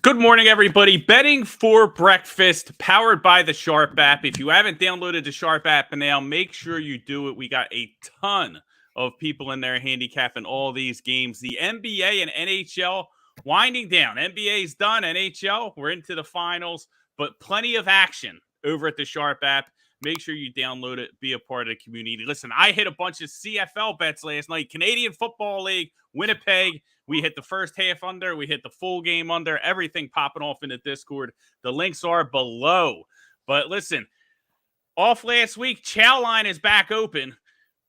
Good morning, everybody. Betting for breakfast, powered by the Sharp app. If you haven't downloaded the Sharp app now, make sure you do it. We got a ton of people in there handicapping all these games. The NBA and NHL winding down. NBA's done. NHL, we're into the finals, but plenty of action over at the Sharp app. Make sure you download it, be a part of the community. Listen, I hit a bunch of CFL bets last night. Canadian Football League, Winnipeg. We hit the first half under. We hit the full game under. Everything popping off in the Discord. The links are below. But listen, off last week, Chow Line is back open.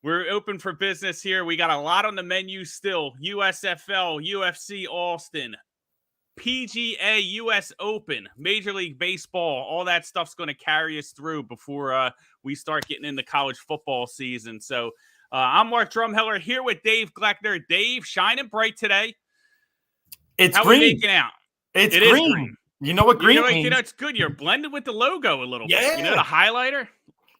We're open for business here. We got a lot on the menu still. USFL, UFC Austin, PGA US Open, Major League Baseball. All that stuff's going to carry us through before we start getting into college football season. So I'm Mark Drumheller here with Dave Gleckner. Dave, shining bright today. It's How green. we making out? It's It green. is green. You know what green means? It's good. You're blended with the logo a little bit. Yeah. You know, the highlighter?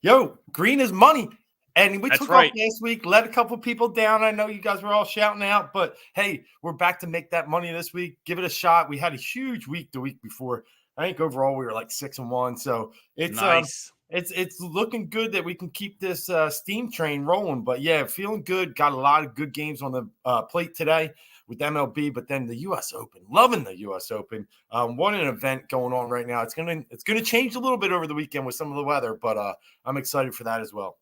Yo, green is money. And we That's took right. off last week, let a couple people down. I know you guys were all shouting out, but hey, we're back to make that money this week. Give it a shot. We had a huge week the week before. I think overall we were like 6-1. So it's nice. It's looking good that we can keep this steam train rolling. But yeah, feeling good. Got a lot of good games on the plate today with MLB, but then the U.S. Open. Loving the U.S. Open. What an event going on right now. It's gonna change a little bit over the weekend with some of the weather, but I'm excited for that as well.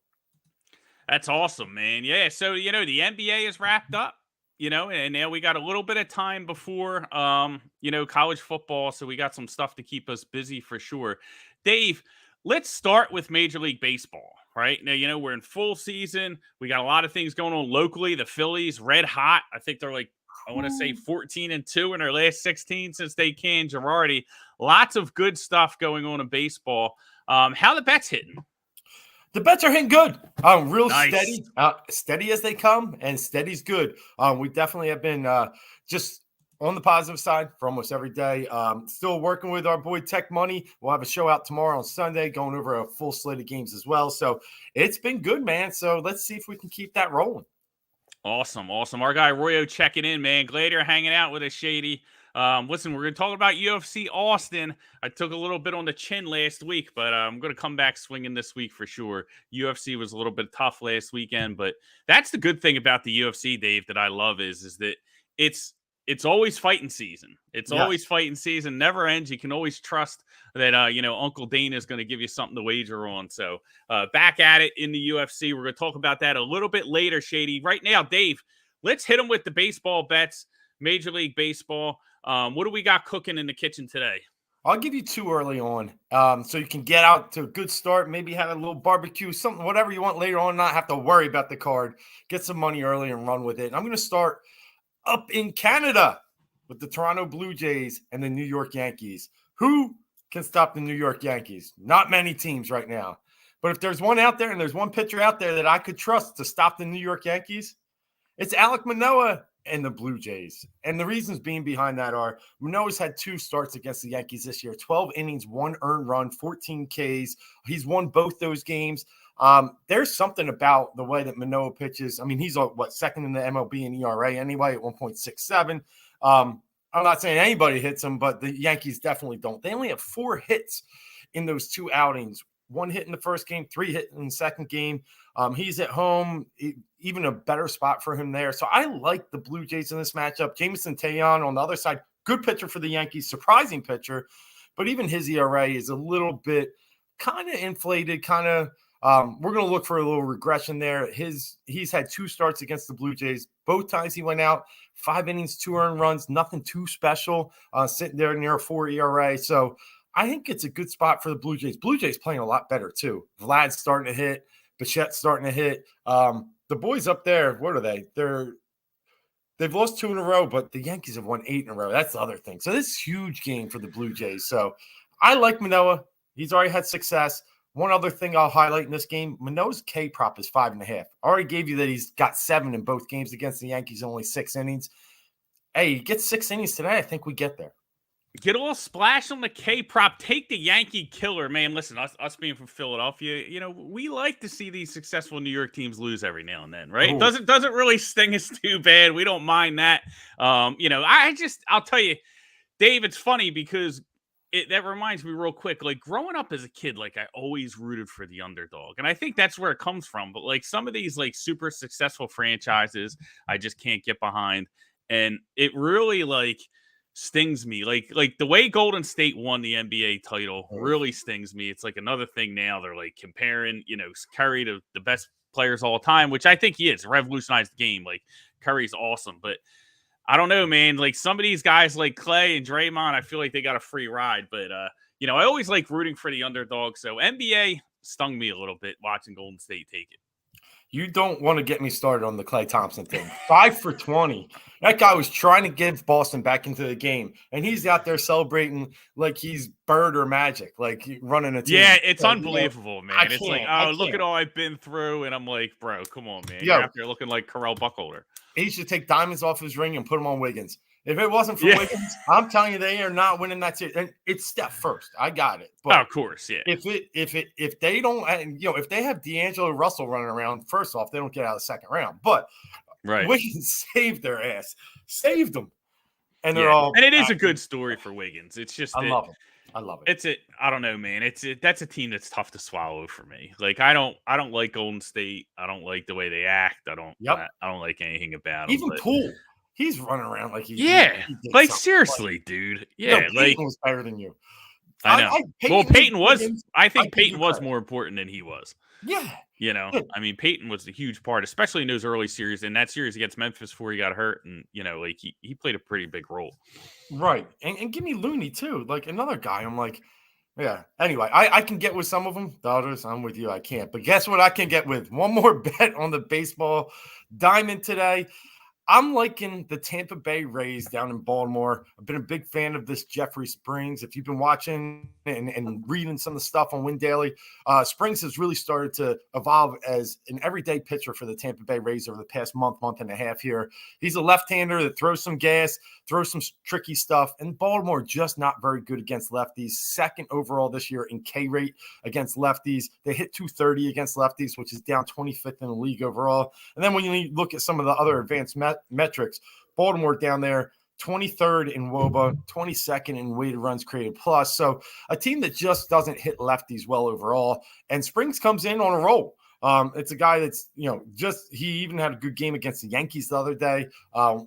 That's awesome, man. Yeah. So, the NBA is wrapped up, and now we got a little bit of time before, college football. So we got some stuff to keep us busy for sure. Dave, let's start with Major League Baseball, right? Now, we're in full season. We got a lot of things going on locally. The Phillies, red hot. I think they're 14-2 in their last 16 since they canned Girardi. Lots of good stuff going on in baseball. How the bets hitting? The bets are hitting good. Real nice. Steady as they come, and steady's good. We definitely have been just on the positive side for almost every day. Still working with our boy Tech Money. We'll have a show out tomorrow on Sunday, going over a full slate of games as well. So it's been good, man. So let's see if we can keep that rolling. Awesome. Our guy Royo checking in, man. Glad you're hanging out with us, Shady. Listen, we're going to talk about UFC Austin. I took a little bit on the chin last week, but I'm going to come back swinging this week for sure. UFC was a little bit tough last weekend, but that's the good thing about the UFC, Dave, that I love is that it's always fighting season. It's always fighting season, never ends. You can always trust that, Uncle Dana is going to give you something to wager on. So back at it in the UFC. We're going to talk about that a little bit later, Shady. Right now, Dave, let's hit them with the baseball bets, Major League Baseball. What do we got cooking in the kitchen today? I'll give you two early on, so you can get out to a good start, maybe have a little barbecue, something, whatever you want later on, not have to worry about the card. Get some money early and run with it. And I'm going to start up in Canada with the Toronto Blue Jays and the New York Yankees. Who can stop the New York Yankees? Not many teams right now. But if there's one out there and there's one pitcher out there that I could trust to stop the New York Yankees, it's Alek Manoah and the Blue Jays. And the reasons being behind that are Manoah's had 2 starts against the Yankees this year, 12 innings, 1 earned run, 14 Ks. He's won both those games. There's something about the way that Manoah pitches. I mean, he's second in the MLB in ERA anyway at 1.67. I'm not saying anybody hits him, but the Yankees definitely don't. They only have 4 hits in those 2 outings. 1 hit in the first game, 3 hit in the second game. He's at home, even a better spot for him there. So I like the Blue Jays in this matchup. Jameson Taillon on the other side, good pitcher for the Yankees, surprising pitcher. But even his ERA is a little bit kind of inflated, we're going to look for a little regression there. He's had 2 starts against the Blue Jays. Both times he went out, 5 innings, 2 earned runs, nothing too special, sitting there near a 4 ERA. So I think it's a good spot for the Blue Jays. Blue Jays playing a lot better too. Vlad's starting to hit. Bichette's starting to hit. The boys up there, what are they? They've lost 2 in a row, but the Yankees have won 8 in a row. That's the other thing. So this is a huge game for the Blue Jays. So I like Manoah. He's already had success. One other thing I'll highlight in this game, Manoah's K prop is 5.5. I already gave you that he's got 7 in both games against the Yankees, only 6 innings. Hey, he gets 6 innings today. I think we get there. Get a little splash on the K prop. Take the Yankee killer, man. Listen, us being from Philadelphia, we like to see these successful New York teams lose every now and then, right? Ooh. It doesn't really sting us too bad. We don't mind that. I'll tell you, Dave, it's funny because that reminds me real quick. Like growing up as a kid, like I always rooted for the underdog, and I think that's where it comes from. But like some of these like super successful franchises, I just can't get behind, and it really like stings me. Like the way Golden State won the NBA title really stings me. It's like another thing now. They're like comparing, Curry to the best players all time, which I think he is. Revolutionized the game. Like Curry's awesome, but I don't know, man. Like some of these guys like Clay and Draymond, I feel like they got a free ride. But I always like rooting for the underdog. So NBA stung me a little bit watching Golden State take it. You don't want to get me started on the Klay Thompson thing. 5 for 20. That guy was trying to get Boston back into the game, and he's out there celebrating like he's Bird or Magic, like running a team. Yeah, it's unbelievable, man. It's like, look can't. at all I've been through, and I'm like, bro, come on, man. Yo, You're out there looking like Carell Buckholder. He should take diamonds off his ring and put them on Wiggins. If it wasn't for Wiggins, I'm telling you, they are not winning that series. And it's Steph first. I got it. But of course, yeah. If they don't, if they have D'Angelo Russell running around, first off, they don't get out of the second round. But Wiggins saved their ass, saved them, and they're all. And it is a good story for Wiggins. It's just I love it. I don't know, man. That's a team that's tough to swallow for me. Like I don't like Golden State. I don't like the way they act. I don't like anything about them. Even Poole. He's running around like he like seriously, dude. Yeah, Peyton was better than you. I know. Peyton was. I think Peyton was more important than he was. Yeah. I mean, Peyton was a huge part, especially in those early series. In that series against Memphis before he got hurt, and like he played a pretty big role. Right, and give me Looney too, like another guy. I'm like, yeah. Anyway, I can get with some of them. The others, I'm with you. I can't. But guess what? I can get with one more bet on the baseball diamond today. I'm liking the Tampa Bay Rays down in Baltimore. I've been a big fan of this Jeffrey Springs. If you've been watching and reading some of the stuff on Win Daily, Springs has really started to evolve as an everyday pitcher for the Tampa Bay Rays over the past month and a half here. He's a left-hander that throws some gas, throws some tricky stuff, and Baltimore just not very good against lefties. Second overall this year in K rate against lefties. They hit 230 against lefties, which is down 25th in the league overall. And then when you look at some of the other advanced metrics, Baltimore down there, 23rd in WOBA, 22nd in weighted runs created plus. So a team that just doesn't hit lefties well overall. And Springs comes in on a roll. It's a guy that's, he even had a good game against the Yankees the other day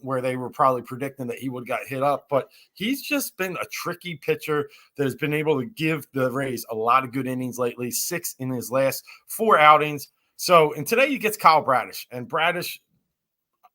where they were probably predicting that he would have got hit up. But he's just been a tricky pitcher that has been able to give the Rays a lot of good innings lately, 6 in his last 4 outings. So, and today he gets Kyle Bradish, and Bradish,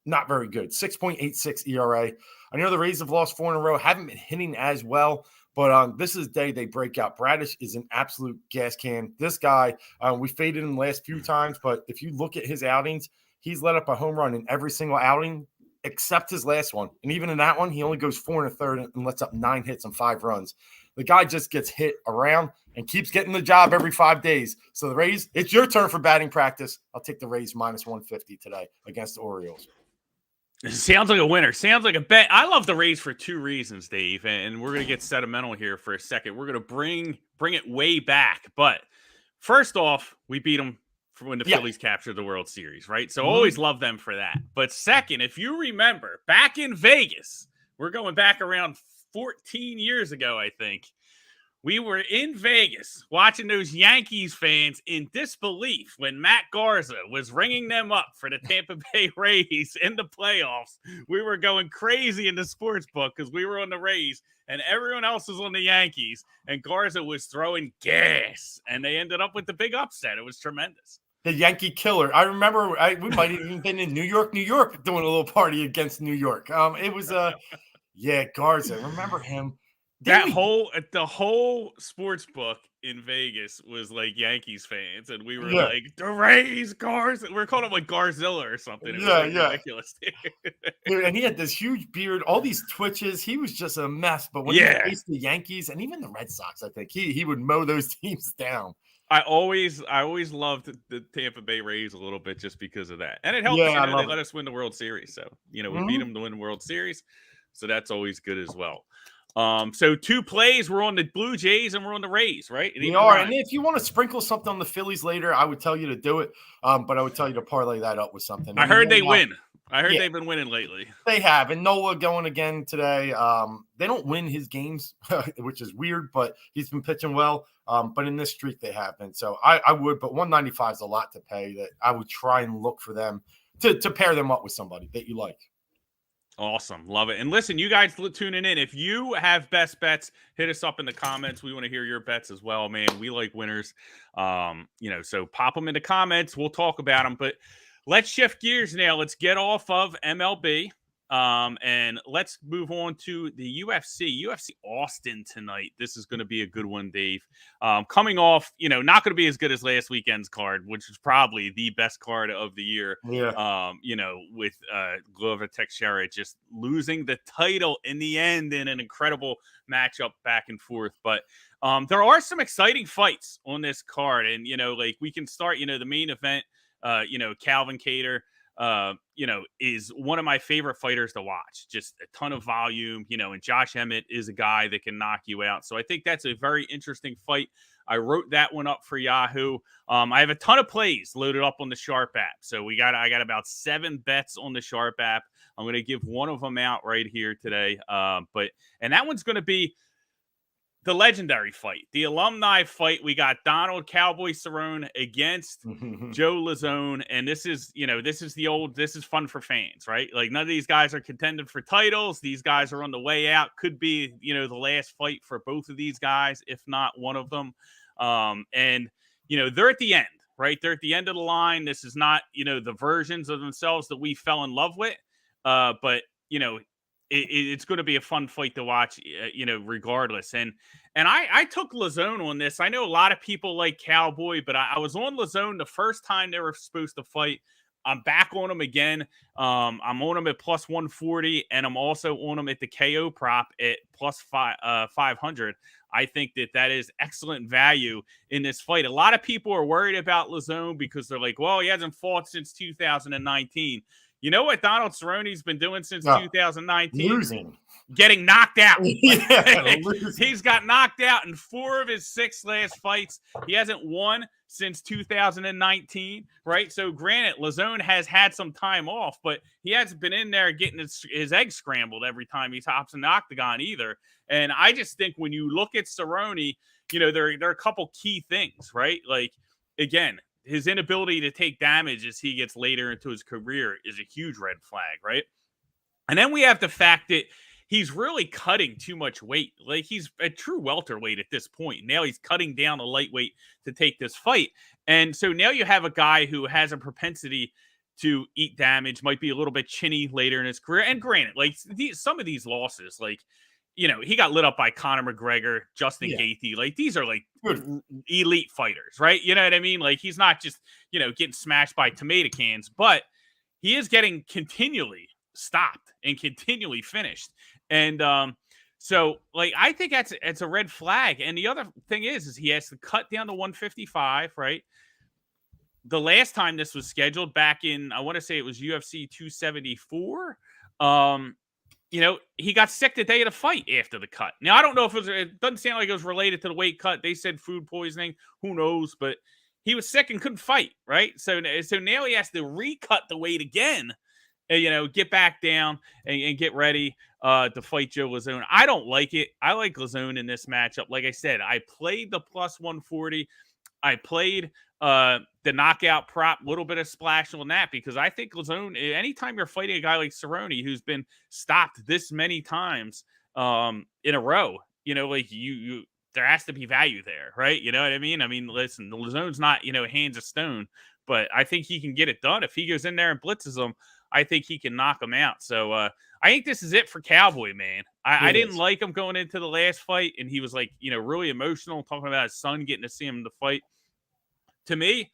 not very good, 6.86 ERA. I know the Rays have lost 4 in a row, haven't been hitting as well, but this is the day they break out. Bradish is an absolute gas can. This guy, we faded him the last few times, but if you look at his outings, he's let up a home run in every single outing except his last one. And even in that one, he only goes 4 1/3 and lets up 9 hits and 5 runs. The guy just gets hit around and keeps getting the job every 5 days. So the Rays, it's your turn for batting practice. I'll take the Rays minus 150 today against the Orioles. Sounds like a winner. Sounds like a bet. I love the Rays for 2 reasons, Dave, and we're going to get sentimental here for a second. We're going to bring it way back. But first off, we beat them when the Phillies captured the World Series, right? So always love them for that. But second, if you remember, back in Vegas, we're going back around 14 years ago, I think. We were in Vegas watching those Yankees fans in disbelief when Matt Garza was ringing them up for the Tampa Bay Rays in the playoffs. We were going crazy in the sports book because we were on the Rays and everyone else was on the Yankees, and Garza was throwing gas, and they ended up with the big upset. It was tremendous. The Yankee killer. I remember we might have even been in New York, doing a little party against New York. It was Garza. Remember him? The whole sports book in Vegas was like Yankees fans, and we were like the Rays, Garza. We're calling him like Garzilla or something. It was ridiculous. Dude, and he had this huge beard, all these twitches. He was just a mess. But when he faced the Yankees and even the Red Sox, I think he would mow those teams down. I always loved the Tampa Bay Rays a little bit just because of that, and it helped. They let us win the World Series, so we beat them to win the World Series, so that's always good as well. So 2 plays, we're on the Blue Jays and we're on the Rays, right? We are. And if you want to sprinkle something on the Phillies later, I would tell you to do it. But I would tell you to parlay that up with something. I heard they win. I heard they've been winning lately. They have. And Nola going again today. They don't win his games, which is weird, but he's been pitching well. But in this streak, they have been. So I would, but 195 is a lot to pay that I would try and look for them to pair them up with somebody that you like. Awesome. Love it. And listen, you guys tuning in, if you have best bets, hit us up in the comments. We want to hear your bets as well, man. We like winners. So pop them in the comments. We'll talk about them. But let's shift gears now. Let's get off of MLB. And let's move on to the UFC. Ufc Austin tonight. This is going to be a good one, Dave. Coming off, not going to be as good as last weekend's card, which was probably the best card of the year. Yeah. With Glover Teixeira just losing the title in the end in an incredible matchup back and forth. But there are some exciting fights on this card. And, we can start, the main event, Calvin Kattar. Is one of my favorite fighters to watch. Just a ton of volume, and Josh Emmett is a guy that can knock you out. So I think that's a very interesting fight. I wrote that one up for Yahoo. I have a ton of plays loaded up on the Sharp app. So I got about 7 bets on the Sharp app. I'm going to give one of them out right here today. And that one's going to be the legendary fight, the alumni fight. We got Donald Cowboy Cerrone against Joe Lazzone. And this is fun for fans, right? Like, none of these guys are contending for titles. These guys are on the way out. Could be, the last fight for both of these guys, if not one of them. They're at the end, right? They're at the end of the line. This is not, the versions of themselves that we fell in love with. But it's going to be a fun fight to watch, regardless. And I took Lazzone on this. I know a lot of people like Cowboy, but I was on Lazzone the first time they were supposed to fight. I'm back on him again. I'm on him at plus 140, and I'm also on him at the KO prop at plus 500. I think that is excellent value in this fight. A lot of people are worried about Lazzone because they're like, well, he hasn't fought since 2019. You know what Donald Cerrone's been doing since 2019? Losing. Getting knocked out. Losing. He's got knocked out in 4 of his 6 last fights. He hasn't won since 2019, right? So granted, Lazzone has had some time off, but he hasn't been in there getting his eggs scrambled every time he hops in the octagon either. And I just think when you look at Cerrone, there are a couple key things, right? Like, again, his inability to take damage as he gets later into his career is a huge red flag, right? And then we have the fact that he's really cutting too much weight. Like, he's a true welterweight at this point. Now he's cutting down the lightweight to take this fight. And so now you have a guy who has a propensity to eat damage, might be a little bit chinny later in his career. And granted, like, some of these losses, like, he got lit up by Conor McGregor, Justin Gaethje. Like, these are like elite fighters, right? You know what I mean? Like, he's not just, getting smashed by tomato cans, but he is getting continually stopped and continually finished. And so, like, I think it's a red flag. And the other thing is he has to cut down to 155, right? The last time this was back in, I want to say it was UFC 274. He got sick the day of the fight after the cut. Now, I don't know if it doesn't sound like it was related to the weight cut. They said food poisoning. Who knows? But he was sick and couldn't fight, right? So now he has to recut the weight again, and, get back down and get ready to fight Joe Lazzone. I don't like it. I like Lazzone in this matchup. Like I said, I played the plus 140. I played the knockout prop, a little bit of splash on that, because I think Lazzone, anytime you're fighting a guy like Cerrone who's been stopped this many times in a row, like you there has to be value there, right? You know what I mean? I mean, listen, the Lazzone's not, hands of stone, but I think he can get it done. If he goes in there and blitzes him, I think he can knock him out. So I think this is it for Cowboy, man. I didn't like him going into the last fight, and he was like, really emotional, talking about his son getting to see him in the fight. To me,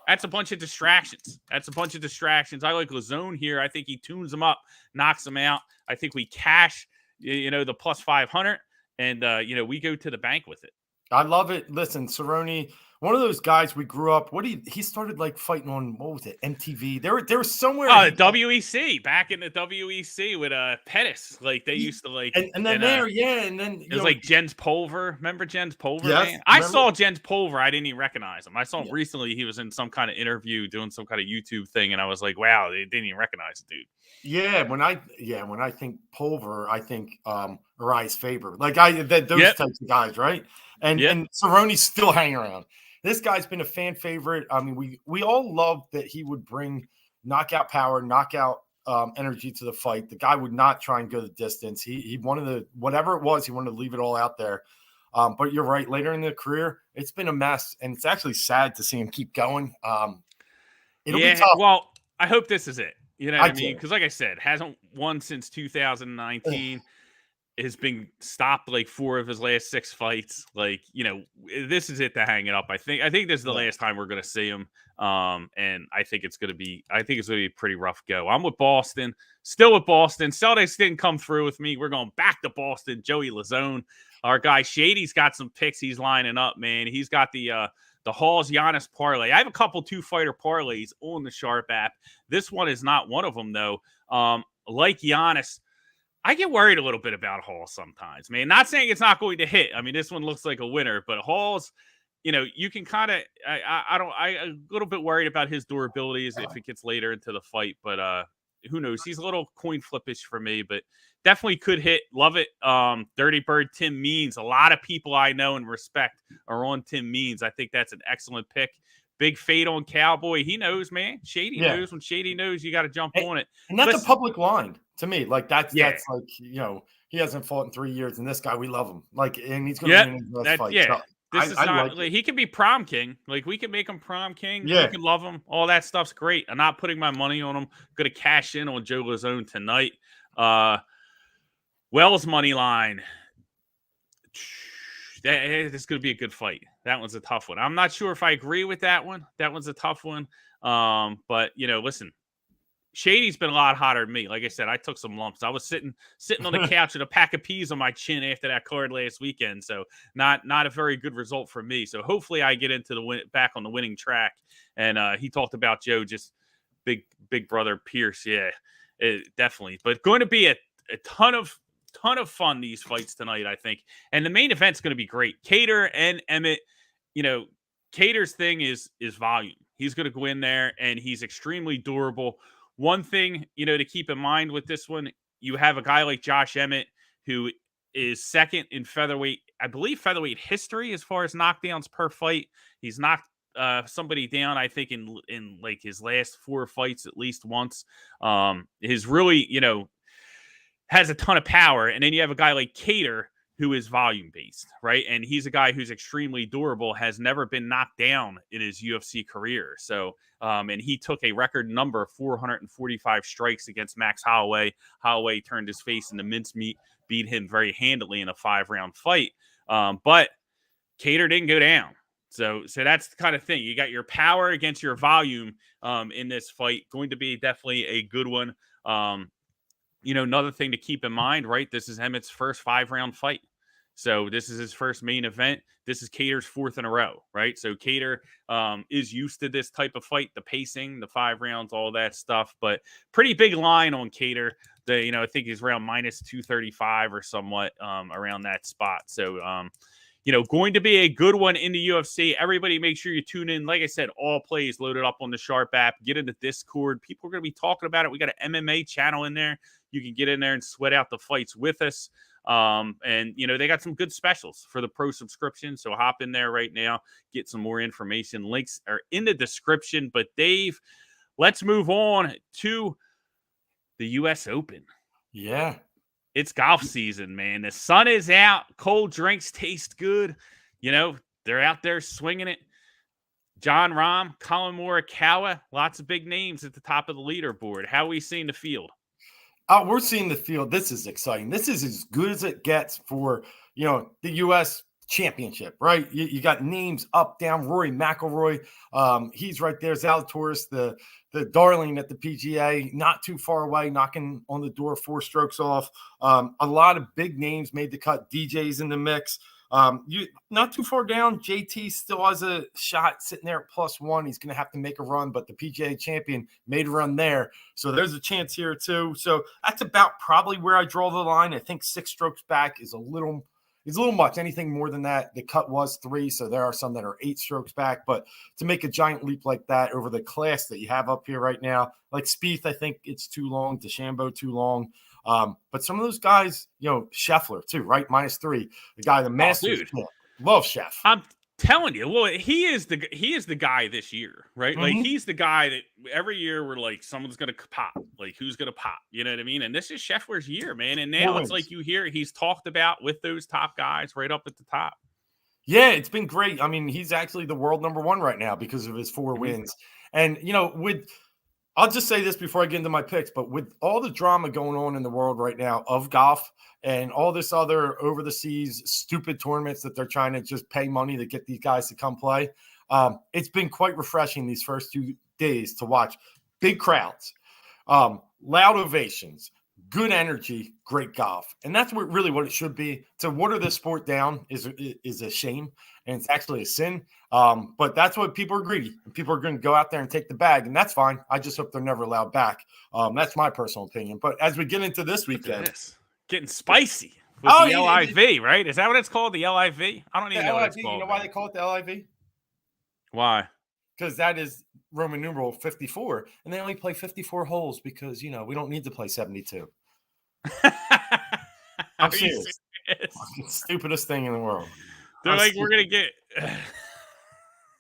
that's a bunch of distractions. I like Lazzone here. I think he tunes him up, knocks him out. I think we cash, the plus 500, and, we go to the bank with it. I love it. Listen, Cerrone one of those guys we grew up. He started like fighting on, what was it, MTV? There was somewhere. Oh, the WEC, back in the WEC with Pettis. Like they used to like and then and then it was like Jens Pulver. Remember Jens Pulver, yes, man? I saw Jens Pulver. I didn't even recognize him. I saw him recently. He was in some kind of interview doing some kind of YouTube thing, and I was like, wow, they didn't even recognize the dude. Yeah, when I think Pulver, I think Urias Faber. Like those types of guys, right? And Cerrone's still hanging around. This guy's been a fan favorite. I mean, we all loved that he would bring knockout power, knockout energy to the fight. The guy would not try and go the distance. He wanted to, whatever it was, he wanted to leave it all out there. But you're right. Later in the career, it's been a mess, and it's actually sad to see him keep going. It'll be tough. Well, I hope this is it. You know what I mean? Because like I said, hasn't won since 2019. Has been stopped like 4 of his last 6 fights. Like, you know, this is it to hang it up. I think this is the last time we're going to see him. And I think it's going to be a pretty rough go. I'm with Boston, still with Boston. Celtics didn't come through with me. We're going back to Boston. Joey Lazone, our guy Shady's got some picks he's lining up, man. He's got the Halls Giannis parlay. I have a couple 2-fighter parlays on the Sharp app. This one is not one of them though. Like Giannis, I get worried a little bit about Hall sometimes, man. Not saying it's not going to hit. I mean, this one looks like a winner, but Hall's, you know, you can kind of, I'm a little bit worried about his durability as if it gets later into the fight, but who knows? He's a little coin flippish for me, but definitely could hit. Love it. Dirty Bird Tim Means. A lot of people I know and respect are on Tim Means. I think that's an excellent pick. Big fade on Cowboy. He knows, man. Shady knows. When Shady knows, you got to jump on it. And that's a public line to me. Like that's like, you know, he hasn't fought in 3 years, and this guy, we love him. Like, and he's going to win his next fight. Yeah. So this is not like, he can be prom king. Like, we can make him prom king. Yeah. You can love him. All that stuff's great. I'm not putting my money on him. Going to cash in on Joe Lazone tonight. Wells money line. This is going to be a good fight. That one's a tough one. I'm not sure if I agree with that one. That one's a tough one. But, you know, listen, Shady's been a lot hotter than me. Like I said, I took some lumps. I was sitting on the couch with a pack of peas on my chin after that card last weekend. So not a very good result for me. So hopefully I get into back on the winning track. And he talked about Joe, just big brother Pierce. Yeah, definitely. But going to be a ton of fun, these fights tonight, I think. And the main event's going to be great. Cater and Emmett, you know, Cater's thing is volume. He's going to go in there and he's extremely durable. One thing, you know, to keep in mind with this one, you have a guy like Josh Emmett who is second in featherweight, I believe featherweight history as far as knockdowns per fight. He's knocked somebody down, I think, in like his last 4 fights at least once. His really, you know, has a ton of power. And then you have a guy like Cater who is volume based, right? And he's a guy who's extremely durable, has never been knocked down in his UFC career. So, and he took a record number, 445 strikes against Max Holloway. Holloway turned his face into mincemeat, beat him very handily in a 5-round fight. But Cater didn't go down. So that's the kind of thing. You got your power against your volume in this fight. Going to be definitely a good one. You know, another thing to keep in mind, right? This is Emmett's first 5-round fight. So this is his first main event. This is Cater's 4th in a row, right? So Cater is used to this type of fight, the pacing, the 5 rounds, all that stuff. But pretty big line on Cater. You know, I think he's around minus 235 or somewhat around that spot. So, you know, going to be a good one in the UFC. Everybody make sure you tune in. Like I said, all plays loaded up on the Sharp app. Get into Discord. People are going to be talking about it. We got an MMA channel in there. You can get in there and sweat out the fights with us. And, you know, they got some good specials for the pro subscription. So hop in there right now, get some more information. Links are in the description. But Dave, let's move on to the U.S. Open. Yeah. It's golf season, man. The sun is out. Cold drinks taste good. You know, they're out there swinging it. John Rahm, Colin Morikawa, lots of big names at the top of the leaderboard. How are we seeing the field? We're seeing the field. This is exciting. This is as good as it gets for, you know, the U.S. championship, right? You got names up, down. Rory McIlroy, he's right there. Zalatoris, the darling at the PGA, not too far away, knocking on the door, 4 strokes off. A lot of big names made the cut. DJ's in the mix. You not too far down. JT still has a shot sitting there at +1. He's going to have to make a run, but the PGA champion made a run there. So there's a chance here too. So that's about probably where I draw the line. I think 6 strokes back is a little much. Anything more than that, the cut was 3. So there are some that are 8 strokes back. But to make a giant leap like that over the class that you have up here right now, like Spieth, I think it's too long. DeChambeau, too long. But some of those guys, Scheffler too, right? -3. The guy, the Masters, love Chef. I'm telling you, well, he is the guy this year, right? Like he's the guy that every year we're like, someone's gonna pop. Like who's gonna pop? You know what I mean? And this is Scheffler's year, man. And now it's like you hear he's talked about with those top guys right up at the top. Yeah, it's been great. I mean, he's actually the world #1 right now because of his 4 wins. And I'll just say this before I get into my picks, but with all the drama going on in the world right now of golf and all this other over the seas stupid tournaments that they're trying to just pay money to get these guys to come play, it's been quite refreshing these first 2 days to watch big crowds, loud ovations, good energy, great golf. And that's what it should be. To water the sport down is a shame, and it's actually a sin. But that's what people are greedy. People are going to go out there and take the bag, and that's fine. I just hope they're never allowed back. That's my personal opinion. But as we get into this weekend, getting spicy with the LIV, right? Is that what it's called? The LIV? I don't even know what it's called. You know why they call it the LIV? Why? Because that is Roman numeral 54, and they only play 54 holes because we don't need to play 72. I'm serious. Stupidest thing in the world. They're like, we're gonna get.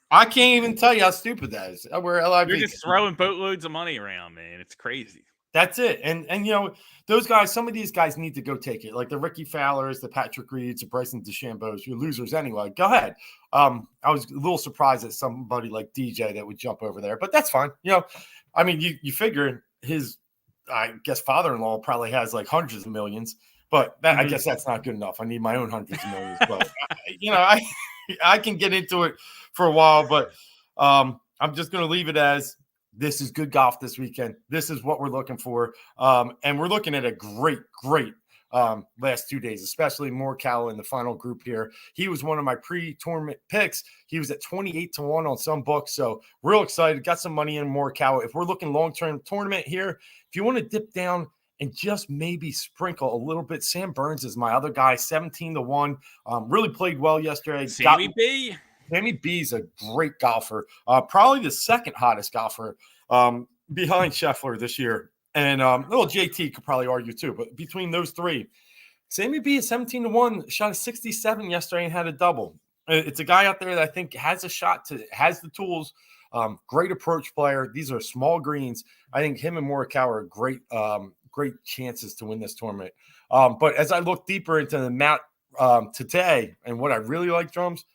I can't even tell you how stupid that is. We're LIV. You're just throwing boatloads of money around, man. It's crazy. That's it. And those guys, some of these guys need to go take it. Like the Ricky Fowlers, the Patrick Reeds, the Bryson DeChambeaus, you're losers anyway. Go ahead. I was a little surprised at somebody like DJ that would jump over there, but that's fine. I mean, you figure his, I guess, father-in-law probably has like hundreds of millions, but I guess that's not good enough. I need my own hundreds of millions. But I can get into it for a while, but I'm just going to leave it as this is good golf this weekend. This is what we're looking for. And we're looking at a great last 2 days, especially Morikawa in the final group here. He was one of my pre-tournament picks. He was at 28-1 on some books. So real excited. Got some money in Morikawa. If we're looking long-term tournament here, if you want to dip down and just maybe sprinkle a little bit, Sam Burns is my other guy, 17-1. Really played well yesterday. Sammy B. Sammy B's a great golfer, probably the second hottest golfer behind Scheffler this year. And little JT could probably argue too, but between those three, Sammy B is 17-1, shot a 67 yesterday and had a double. It's a guy out there that I think has a shot has the tools, great approach player. These are small greens. I think him and Morikawa are great chances to win this tournament. But as I look deeper into the map today and what I really like, Drums,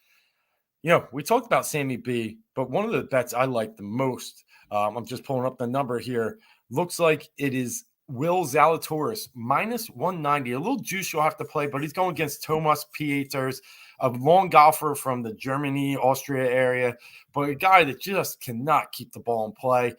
we talked about Sammy B, but one of the bets I like the most, I'm just pulling up the number here, looks like it is Will Zalatoris, -190. A little juice you'll have to play, but he's going against Thomas Pieters, a long golfer from the Germany, Austria area, but a guy that just cannot keep the ball in play.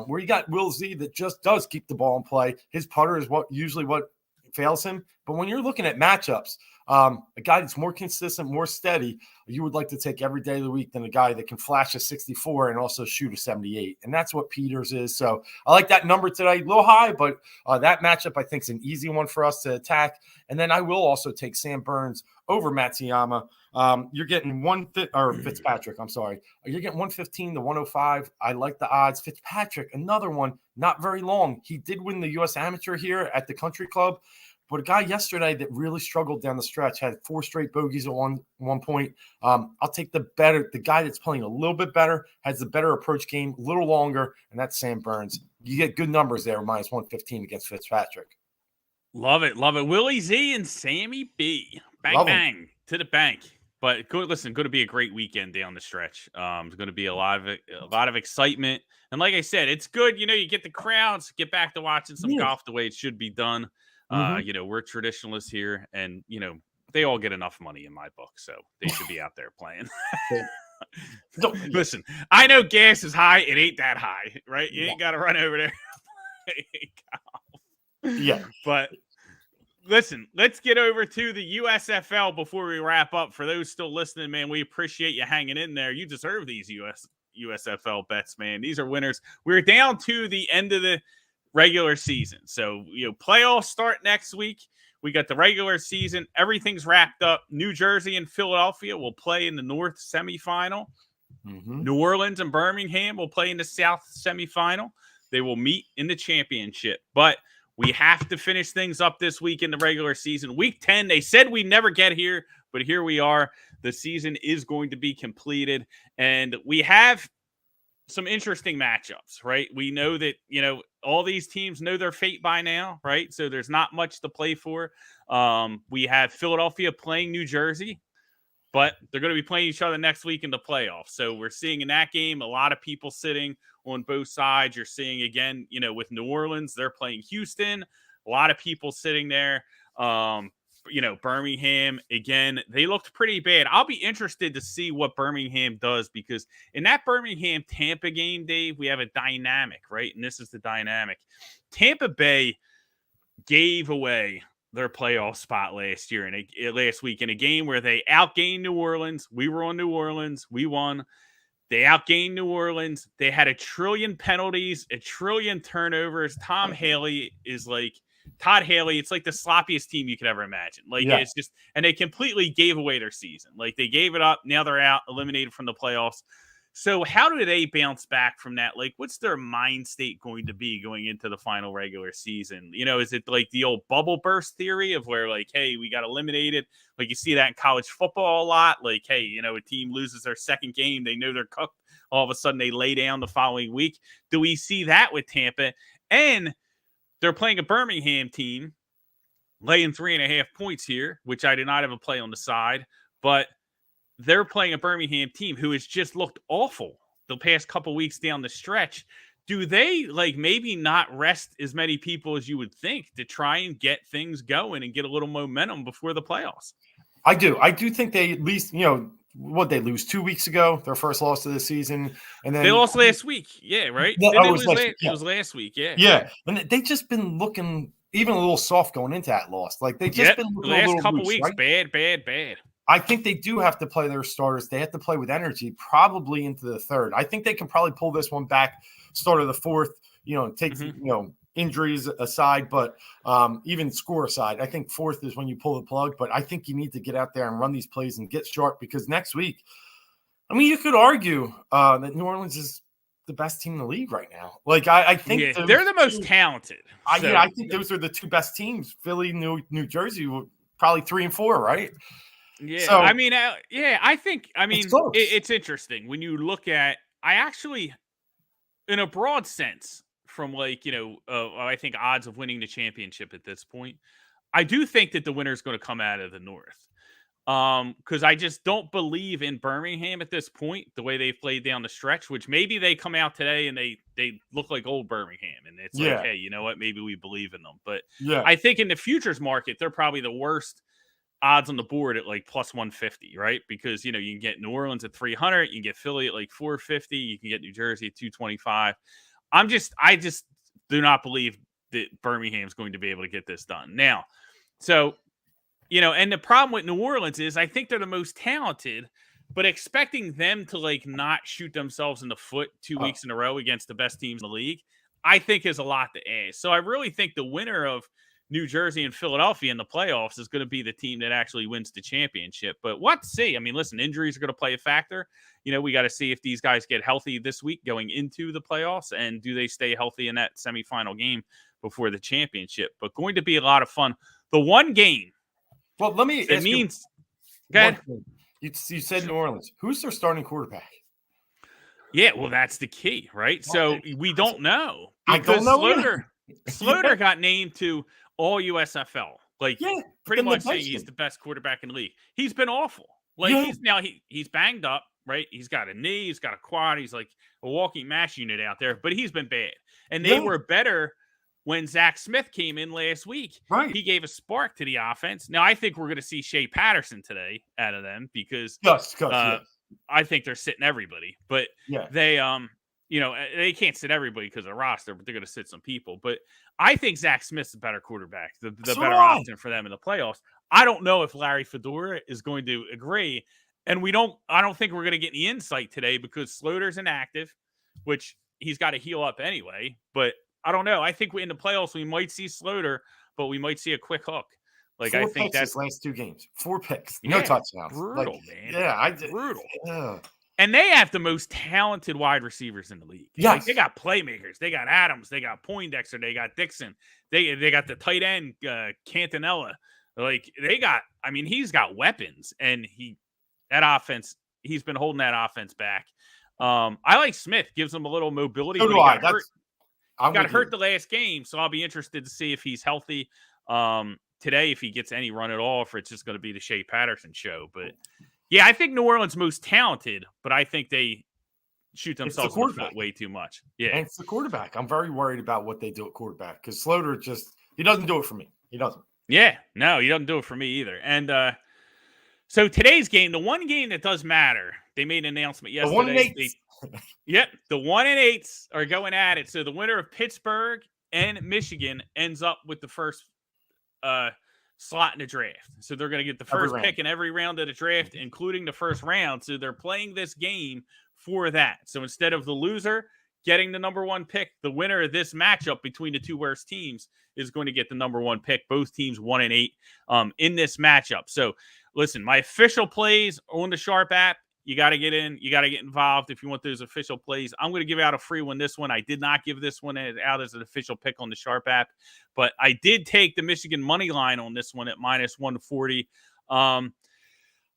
Where you got Will Z that just does keep the ball in play. His putter is usually what fails him. But when you're looking at matchups, a guy that's more consistent, more steady, you would like to take every day of the week than a guy that can flash a 64 and also shoot a 78. And that's what Peters is. So I like that number today, a little high, but that matchup I think is an easy one for us to attack. And then I will also take Sam Burns over Matsuyama. You're getting Fitzpatrick. I'm sorry. You're getting 115-105. I like the odds. Fitzpatrick, another one, not very long. He did win the U.S. Amateur here at the Country Club. But a guy yesterday that really struggled down the stretch, had 4 straight bogeys at one point. I'll take the guy that's playing a little bit better, has the better approach game, a little longer, and that's Sam Burns. You get good numbers there, -115 against Fitzpatrick. Love it. Willie Z and Sammy B. Bang to the bank. But going to be a great weekend down the stretch. It's going to be a lot of excitement. And like I said, it's good. You get the crowds, get back to watching some golf the way it should be done. We're traditionalists here, and they all get enough money in my book, so they should be out there playing. Listen, I know gas is high. It ain't that high, right? You ain't got to run over there. Yeah, but Listen, let's get over to the USFL before we wrap up. For those still listening, man, we appreciate you hanging in there. You deserve these USFL bets, man. These are winners. We're down to the end of the regular season. So, playoffs start next week. We got the regular season. Everything's wrapped up. New Jersey and Philadelphia will play in the North semifinal. Mm-hmm. New Orleans and Birmingham will play in the South semifinal. They will meet in the championship. But we have to finish things up this week in the regular season. Week 10, they said we'd never get here, but here we are. The season is going to be completed. And we have some interesting matchups, right? We know that, all these teams know their fate by now, right? So there's not much to play for. We have Philadelphia playing New Jersey, but they're going to be playing each other next week in the playoffs. So we're seeing in that game a lot of people sitting on both sides. You're seeing, again, with New Orleans, they're playing Houston. A lot of people sitting there. Birmingham, again, they looked pretty bad. I'll be interested to see what Birmingham does, because in that Birmingham-Tampa game, Dave, we have a dynamic, right? And this is the dynamic. Tampa Bay gave away their playoff spot last week in a game where they outgained New Orleans. We were on New Orleans. We won. They outgained New Orleans. They had 1 trillion penalties, 1 trillion turnovers. Todd Haley, it's like the sloppiest team you could ever imagine. It's just, and they completely gave away their season. They gave it up. Now they're out, eliminated from the playoffs. So how do they bounce back from that? What's their mind state going to be going into the final regular season? Is it like the old bubble burst theory of where, hey, we got eliminated? You see that in college football a lot. Hey, a team loses their second game. They know they're cooked. All of a sudden they lay down the following week. Do we see that with Tampa? And they're playing a Birmingham team, laying 3.5 points here, which I did not have a play on the side, but they're playing a Birmingham team who has just looked awful the past couple weeks down the stretch. Do they maybe not rest as many people as you would think to try and get things going and get a little momentum before the playoffs? I do think they at least, what they lose 2 weeks ago, their first loss of the season, and then they lost last week. Yeah, right. It was last week. Yeah. Yeah, and they just been looking even a little soft going into that loss. They just been looking the last couple loose, weeks, right? bad. I think they do have to play their starters. They have to play with energy, probably into the third. I think they can probably pull this one back, start of the fourth. Take injuries aside, but even score aside, I think fourth is when you pull the plug. But I think you need to get out there and run these plays and get sharp, because next week, you could argue that New Orleans is the best team in the league right now. I think they're the most talented. I think those are the two best teams. Philly, New Jersey, probably 3 and 4, right? Yeah, so, I think it's interesting when you look at. I actually, in a broad sense, from I think odds of winning the championship at this point, I do think that the winner is going to come out of the North. Because I just don't believe in Birmingham at this point, the way they've played down the stretch, which maybe they come out today and they look like old Birmingham. And it's hey, you know what? Maybe we believe in them. But I think in the futures market, they're probably the worst odds on the board at plus 150, right? Because, you can get New Orleans at 300, you can get Philly at 450, you can get New Jersey at 225. I just do not believe that Birmingham's going to be able to get this done. Now, so, and the problem with New Orleans is I think they're the most talented, but expecting them to not shoot themselves in the foot 2 weeks in a row against the best teams in the league, I think is a lot to ask. So I really think the winner of New Jersey and Philadelphia in the playoffs is going to be the team that actually wins the championship. But what to see? Listen, injuries are going to play a factor. We got to see if these guys get healthy this week going into the playoffs, and do they stay healthy in that semifinal game before the championship. But going to be a lot of fun. The one game. Well, let me. It means. Go ahead. You said New Orleans. Who's their starting quarterback? Yeah, well, that's the key, right? So we don't know, because Slaughter got named to all USFL, pretty much saying he's the best quarterback in the league. He's been awful. He's banged up, right? He's got a knee, he's got a quad, he's like a walking mash unit out there, but he's been bad. And they were better when Zach Smith came in last week. Right. He gave a spark to the offense. Now I think we're going to see Shea Patterson today out of them, because I think they're sitting everybody. But they they can't sit everybody because of roster, but they're going to sit some people. But I think Zach Smith's a better quarterback, the So better do I. option for them in the playoffs. I don't know if Larry Fedora is going to agree. And I don't think we're going to get any insight today because Sloter's inactive, which he's got to heal up anyway. But I don't know. I think in the playoffs, we might see Sloter, but we might see a quick hook. Like, I 4 think picks that's his last 2 games. 4 picks. No yeah, touchdowns. brutal, man. Yeah, Brutal. Yeah. And they have the most talented wide receivers in the league. Yes. Like, they got playmakers. They got Adams. They got Poindexter. They got Dixon. They got the tight end, Cantanella. Like, he's got weapons. And he's been holding that offense back. I like Smith. Gives him a little mobility. So but do he I. got hurt the last game, so I'll be interested to see if he's healthy today, if he gets any run at all, if it's just going to be the Shea Patterson show. But yeah, I think New Orleans most talented, but I think they shoot themselves in the foot way too much. Yeah, and it's the quarterback. I'm very worried about what they do at quarterback because Sloter he doesn't do it for me. He doesn't. Yeah, no, he doesn't do it for me either. And so today's game, the one game that does matter, they made an announcement yesterday. The 1-8s are going at it. So the winner of Pittsburgh and Michigan ends up with the first slot in the draft. So they're going to get the first pick in every round of the draft, including the first round. So they're playing this game for that. So instead of the loser getting the number 1 pick, the winner of this matchup between the two worst teams is going to get the number 1 pick. Both teams 1-8 in this matchup. So listen, my official plays on the Sharp app. You got to get in. You got to get involved if you want those official plays. I'm going to give out a free one this one. I did not give this one out as an official pick on the Sharp app, but I did take the Michigan money line on this one at -140.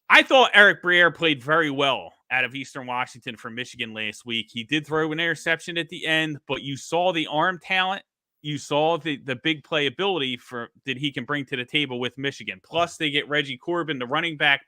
I thought Eric Briere played very well out of Eastern Washington for Michigan last week. He did throw an interception at the end, but you saw the arm talent. You saw the big playability that he can bring to the table with Michigan. Plus, they get Reggie Corbin, the running back.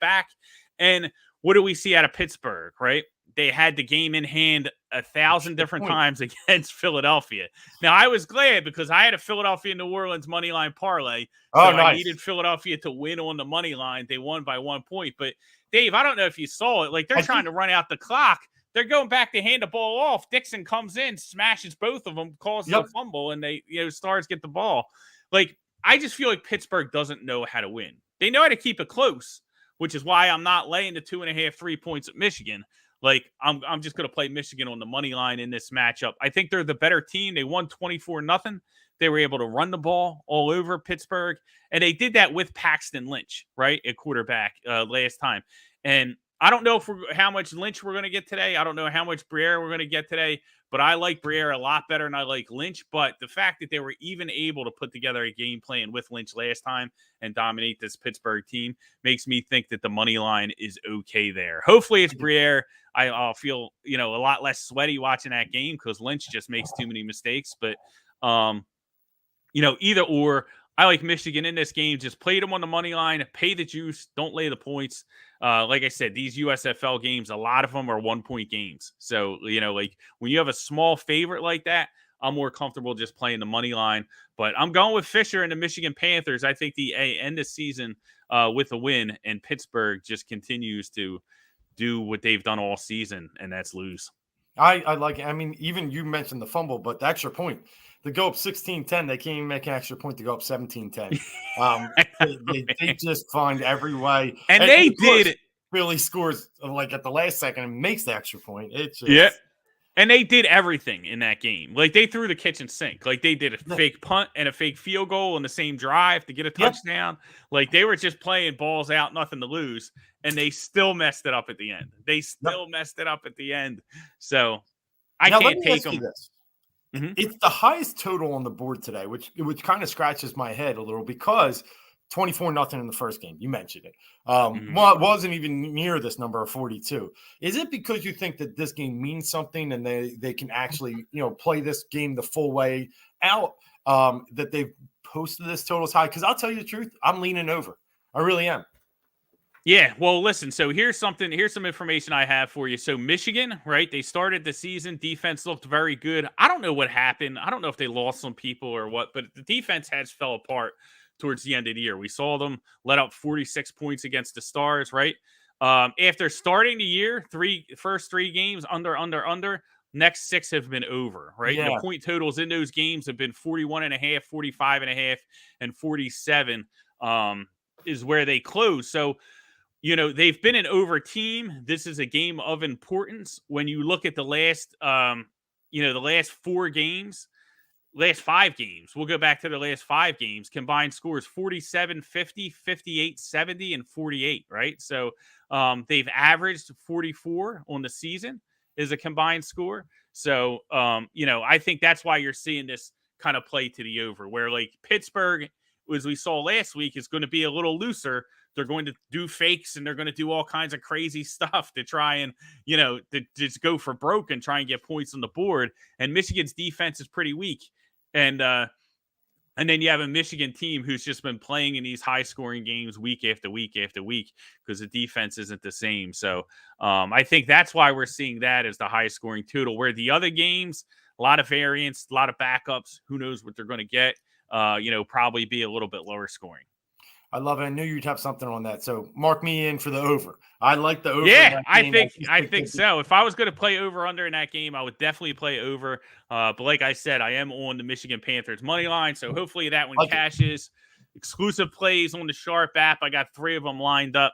And what do we see out of Pittsburgh, right? They had the game in hand 1,000 different times against Philadelphia. Now, I was glad because I had a Philadelphia New Orleans money line parlay. So I needed Philadelphia to win on the money line. They won by 1 point. But, Dave, I don't know if you saw it. Like, they're trying to run out the clock. They're going back to hand the ball off. Dixon comes in, smashes both of them, causes a fumble, and Stars get the ball. Like, I just feel like Pittsburgh doesn't know how to win. They know how to keep it close, which is why I'm not laying the 2.5, 3 points at Michigan. Like, I'm just going to play Michigan on the money line in this matchup. I think they're the better team. They won 24-0. They were able to run the ball all over Pittsburgh, and they did that with Paxton Lynch, right, at quarterback last time. And I don't know how much Lynch we're going to get today. I don't know how much Briere we're going to get today, but I like Briere a lot better than I like Lynch. But the fact that they were even able to put together a game plan with Lynch last time and dominate this Pittsburgh team makes me think that the money line is okay there. Hopefully it's Briere. I'll feel, a lot less sweaty watching that game because Lynch just makes too many mistakes. But, either or. I like Michigan in this game. Just play them on the money line, pay the juice, don't lay the points. Like I said, these USFL games, a lot of them are 1-point games. So, like when you have a small favorite like that, I'm more comfortable just playing the money line. But I'm going with Fisher and the Michigan Panthers. I think the end of season with a win, and Pittsburgh just continues to do what they've done all season, and that's lose. I like it. I mean, even you mentioned the fumble, but the extra point. To go up 16-10, they can't even make an extra point to go up 17-10. They just find every way. And they did. Really scores like at the last second and makes the extra point. It's just, And they did everything in that game. Like, they threw the kitchen sink. Like, they did a fake punt and a fake field goal in the same drive to get a touchdown. Like, they were just playing balls out, nothing to lose. And they still messed it up at the end. So I can't take them. Mm-hmm. It's the highest total on the board today, which kind of scratches my head a little because 24-0 in the first game. You mentioned it. Well, it wasn't even near this number of 42. Is it because you think that this game means something and they can actually, play this game the full way out that they've posted this total as high? Because I'll tell you the truth, I'm leaning over. I really am. Yeah, well, listen, so here's some information I have for you. So Michigan, right, they started the season, defense looked very good. I don't know what happened. I don't know if they lost some people or what, but the defense has fell apart towards the end of the year. We saw them let up 46 points against the Stars, right? After starting the year, first three games, under, next 6 have been over, right? And the Yeah. point totals in those games have been 41.5, 45.5, and 47 is where they close. So, they've been an over team. This is a game of importance. When you look at the last, the last 4 games, last 5 games, we'll go back to the last 5 games, combined scores 47, 50, 58, 70, and 48, right? So they've averaged 44 on the season is a combined score. So, I think that's why you're seeing this kind of play to the over, where like Pittsburgh, as we saw last week, is going to be a little looser. They're going to do fakes and they're going to do all kinds of crazy stuff to try and, to just go for broke and try and get points on the board. And Michigan's defense is pretty weak. And then you have a Michigan team who's just been playing in these high-scoring games week after week after week because the defense isn't the same. So I think that's why we're seeing that as the high-scoring total. Where the other games, a lot of variance, a lot of backups. Who knows what they're going to get? Probably be a little bit lower scoring. I love it. I knew you'd have something on that. So mark me in for the over. I like the over. Yeah, I think so. If I was going to play over under in that game, I would definitely play over. But like I said, I am on the Michigan Panthers money line. So hopefully that one cashes. Exclusive plays on the Sharp app. I got 3 of them lined up.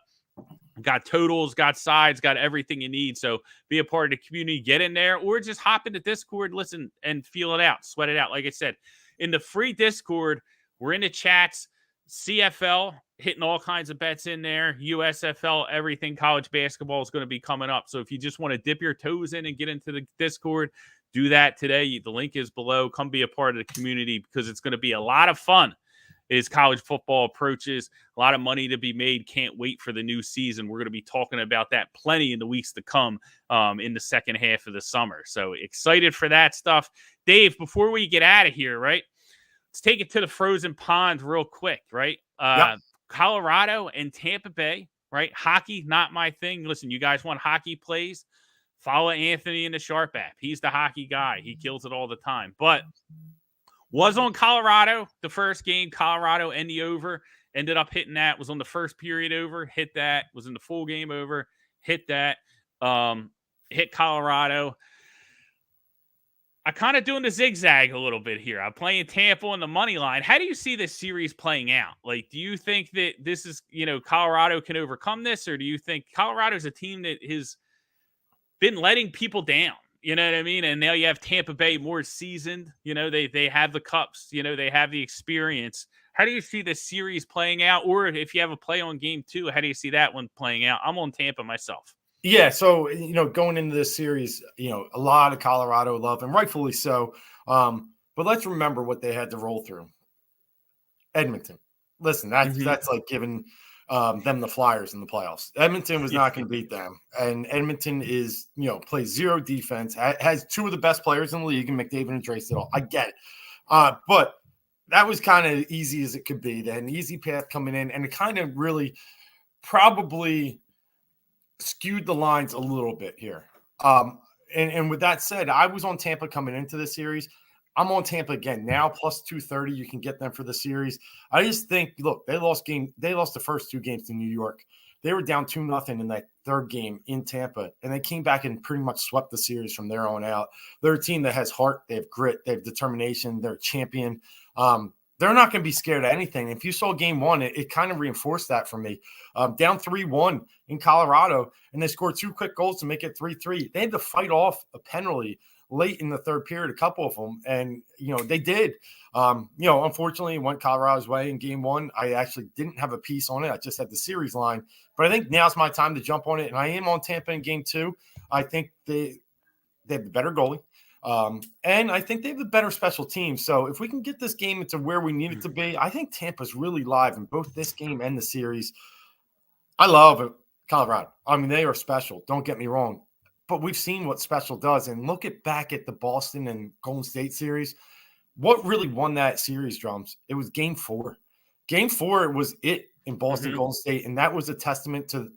Got totals, got sides, got everything you need. So be a part of the community, get in there, or just hop into Discord, listen, and feel it out, sweat it out. Like I said, in the free Discord, we're in the chats. CFL, hitting all kinds of bets in there. USFL, everything. College basketball is going to be coming up. So if you just want to dip your toes in and get into the Discord, do that today. The link is below. Come be a part of the community because it's going to be a lot of fun as college football approaches. A lot of money to be made. Can't wait for the new season. We're going to be talking about that plenty in the weeks to come in the second half of the summer. So excited for that stuff. Dave, before we get out of here, right? Let's take it to the frozen pond real quick, right? Yep. Colorado and Tampa Bay, right? Hockey, not my thing. Listen, you guys want hockey plays? Follow Anthony in the Sharp app. He's the hockey guy. He kills it all the time. But was on Colorado the first game. Colorado and the over. Ended up hitting that. Was on the first period over. Hit that. Was in the full game over. Hit that. Hit Colorado. I'm kind of doing the zigzag a little bit here. I'm playing Tampa on the money line. How do you see this series playing out? Like, do you think that this is, Colorado can overcome this? Or do you think Colorado's a team that has been letting people down? You know what I mean? And now you have Tampa Bay more seasoned. They have the cups. They have the experience. How do you see this series playing out? Or if you have a play on game 2, how do you see that one playing out? I'm on Tampa myself. Yeah, so going into this series, a lot of Colorado love, and rightfully so. But let's remember what they had to roll through. Edmonton. Listen, that's like giving them the Flyers in the playoffs. Edmonton was not going to beat them, and Edmonton is plays zero defense, has 2 of the best players in the league, and McDavid and Draisaitl. I get it, but that was kind of easy as it could be. They had an easy path coming in, and it kind of really probably skewed the lines a little bit here. And with that said, I was on Tampa coming into the series. I'm on Tampa again now, plus 230. You can get them for the series. I just think, look, they lost the first 2 games to New York. They were down 2-0 in that third game in Tampa, and they came back and pretty much swept the series from there on out. They're a team that has heart, they have grit, they have determination, they're a champion. They're not going to be scared of anything. If you saw game 1, it kind of reinforced that for me. Down 3-1 in Colorado, and they scored 2 quick goals to make it 3-3. They had to fight off a penalty late in the third period, a couple of them, and they did. Unfortunately, it went Colorado's way in game 1. I actually didn't have a piece on it. I just had the series line, but I think now's my time to jump on it, and I am on Tampa in game 2. I think they have the better goalie. And I think they have the better special team. So if we can get this game into where we need it to be, I think Tampa's really live in both this game and the series. I love Colorado. I mean, they are special. Don't get me wrong. But we've seen what special does. And look back at the Boston and Golden State series. What really won that series, Drums? It was game 4. Game 4 was it in Boston, Golden State. And that was a testament to,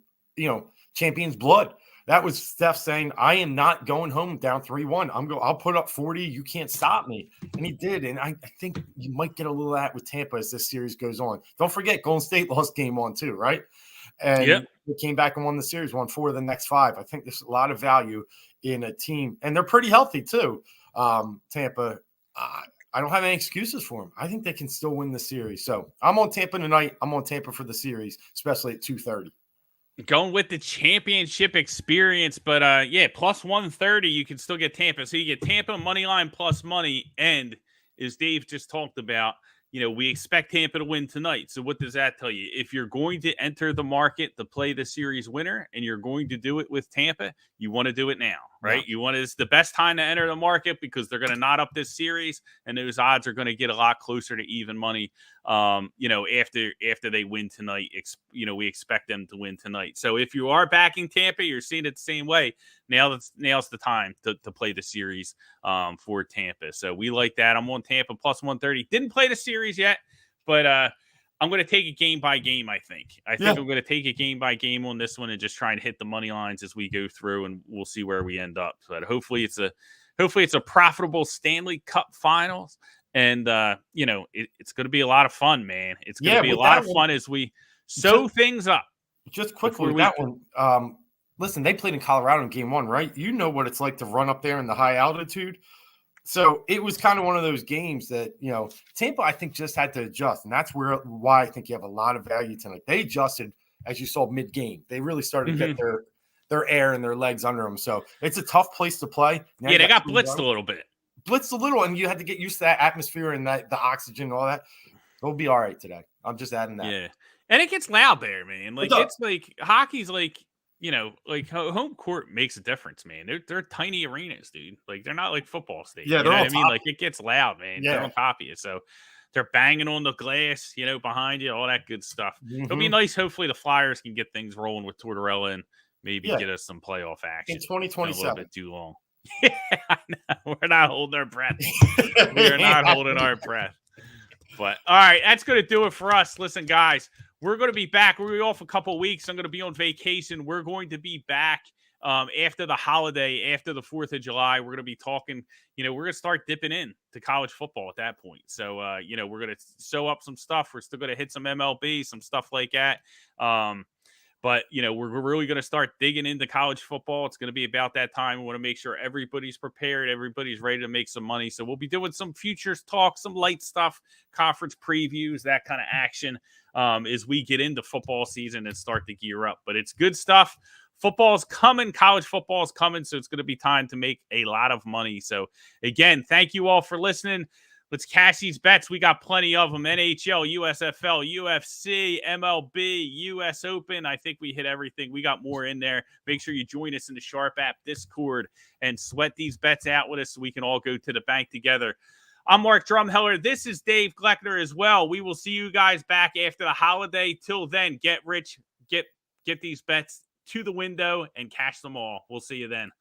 champions' blood. That was Steph saying, I am not going home down 3-1. I'll put up 40. You can't stop me. And he did. And I think you might get a little of that with Tampa as this series goes on. Don't forget, Golden State lost game 1 too, right? and they came back and won the series, won 4 of the next 5. I think there's a lot of value in a team, and they're pretty healthy too. Tampa, I don't have any excuses for them. I think they can still win the series. So I'm on Tampa tonight. I'm on Tampa for the series, especially at 2:30. Going with the championship experience, but plus 130, you can still get Tampa. So you get Tampa money line plus money, and as Dave just talked about, we expect Tampa to win tonight. So what does that tell you? If you're going to enter the market to play the series winner and you're going to do it with Tampa, you want to do it now, right? Yeah. It's the best time to enter the market because they're going to knot up this series and those odds are going to get a lot closer to even money. After they win tonight, we expect them to win tonight. So if you are backing Tampa, you're seeing it the same way. Now's the time to play the series for Tampa. So we like that. I'm on Tampa plus 130. Didn't play the series yet, but I'm going to take it game by game, I think. I'm going to take it game by game on this one and just try and hit the money lines as we go through, and we'll see where we end up. But hopefully it's a profitable Stanley Cup Finals. And, it's going to be a lot of fun, man. It's going to be a lot of fun as we sew things up. Just quickly with that one. Listen, they played in Colorado in game 1, right? You know what it's like to run up there in the high altitude. So it was kind of one of those games that, Tampa, I think, just had to adjust. And that's why I think you have a lot of value tonight. They adjusted, as you saw, mid-game. They really started to get their air and their legs under them. So it's a tough place to play. Now they got blitzed a little bit. Blitzed a little, and you had to get used to that atmosphere and the oxygen and all that. They'll be all right today. I'm just adding that. Yeah. And it gets loud there, man. Like, it's like hockey's like, home court makes a difference, man. They're tiny arenas, dude. Like, they're not like football stadiums. Yeah, you know what I mean? Like, it gets loud, man. Yeah. They're on top of you. So they're banging on the glass, behind you, all that good stuff. It'll be nice. Hopefully the Flyers can get things rolling with Tortorella and maybe get us some playoff action. In 2027. A little bit too long. Yeah, I know. We're not holding our breath. We're not holding our breath. But all right, that's going to do it for us. Listen, guys, we're going to be back. We're going to be off a couple of weeks. I'm going to be on vacation. We're going to be back after the holiday, after the 4th of July. We're going to be talking, we're going to start dipping in to college football at that point. So, we're going to sew up some stuff. We're still going to hit some MLB, some stuff like that. But, we're really going to start digging into college football. It's going to be about that time. We want to make sure everybody's prepared. Everybody's ready to make some money. So we'll be doing some futures talk, some light stuff, conference previews, that kind of action as we get into football season and start to gear up. But it's good stuff. Football's coming. College football is coming. So it's going to be time to make a lot of money. So, again, thank you all for listening. Let's cash these bets. We got plenty of them. NHL, USFL, UFC, MLB, US Open. I think we hit everything. We got more in there. Make sure you join us in the Sharp app Discord and sweat these bets out with us so we can all go to the bank together. I'm Mark Drumheller. This is Dave Gleckner as well. We will see you guys back after the holiday. Till then, get rich, get these bets to the window and cash them all. We'll see you then.